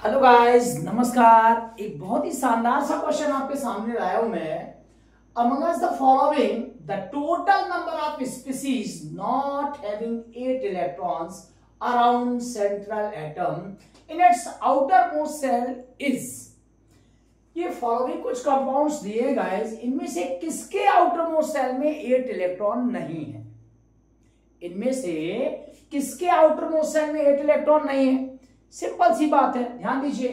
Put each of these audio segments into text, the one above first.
Hello guys, नमस्कार। एक बहुत ही शानदार सा क्वेश्चन आपके सामने लाया हूं मैं। Amongst the following the total number of species not having 8 electrons around central atom in its outer most shell is. ये फॉलोइंग कुछ कंपाउंड्स दिए गाइस, इनमें से किसके आउटर मोस्ट सेल में 8 इलेक्ट्रॉन नहीं है? इनमें से किसके आउटर मोस्ट सेल में 8 इलेक्ट्रॉन नहीं है? सिंपल सी बात है, ध्यान दीजिए।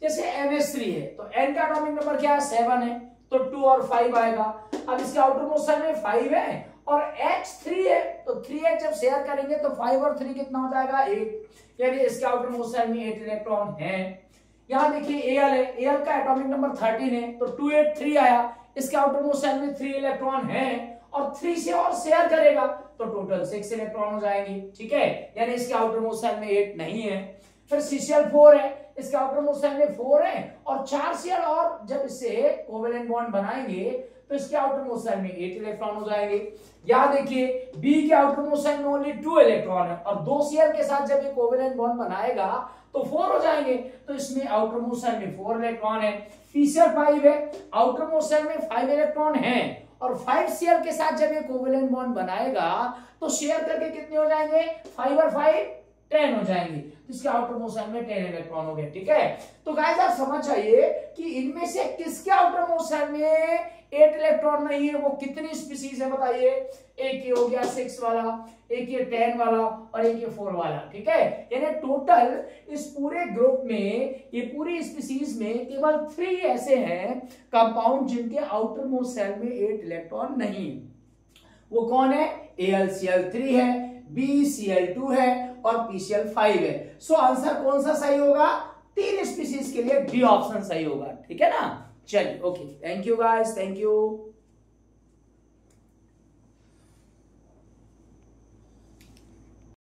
जैसे NH3 है तो N का एटॉमिक नंबर क्या है? 7 है, तो 2 और 5 आएगा। अब इसके आउटर मोस्ट सेल में 5 है और H3 है, तो 3H जब शेयर करेंगे तो 5 और 3 कितना हो जाएगा? 8। यानी इसके आउटर मोस्ट सेल में 8 इलेक्ट्रॉन है। यहां देखिए Al है, Al का एटॉमिक नंबर 13 है, तो 283 आया। इसके आउटर मोस्ट सेल में 3 इलेक्ट्रॉन है और 3 से और शेयर करेगा तो टोटल 6 इलेक्ट्रॉन हो जाएंगे। ठीक है, यानी इसके आउटर मोस्ट सेल में 8 नहीं है। फिर CCl4 है, इसके आउटर मोस्ट सेल में 4 है और 4 Cl और जब इससे कोवेलेंट बॉन्ड बनाएंगे तो इसके आउटर मोस्ट सेल में 8 इलेक्ट्रॉन हो जाएंगे। यहां देखिए B के आउटर मोस्ट सेल में ओनली 2 इलेक्ट्रॉन है और 2 Cl के साथ जब ये कोवेलेंट बॉन्ड बनाएगा तो 4 हो जाएंगे, तो इसमें आउटर मोस्ट सेल में 4 इलेक्ट्रॉन है। PCl5 है, आउटर मोस्ट सेल में 5 इलेक्ट्रॉन है और 5 Cl के साथ जब ये कोवेलेंट बॉन्ड बनाएगा तो शेयर करके कितने हो जाएंगे? 5 और 5 10 हो जाएंगे, तो इसके आउटर मोस्ट सेल में 10 इलेक्ट्रॉन हो गए। ठीक है, तो गाइस आप समझ जाइए कि इनमें से किसके आउटर मोस्ट सेल में 8 इलेक्ट्रॉन नहीं है। वो कितनी स्पीसीज है बताइए? एक ये हो गया 6 वाला, एक ये 10 वाला और एक ये 4 वाला। ठीक है, यानी टोटल इस पूरे ग्रुप में, ये पूरी स्पीसीज में केवल 3 ऐसे हैं कंपाउंड जिनके आउटर मोस्ट सेल में 8 इलेक्ट्रॉन नहीं। वो कौन है? AlCl3 है, BCl2 है और PCl5 है। सो आंसर कौन सा सही होगा? 3 स्पीसीज के लिए B ऑप्शन सही होगा। ठीक है ना? चलिए, okay, thank you guys, thank you.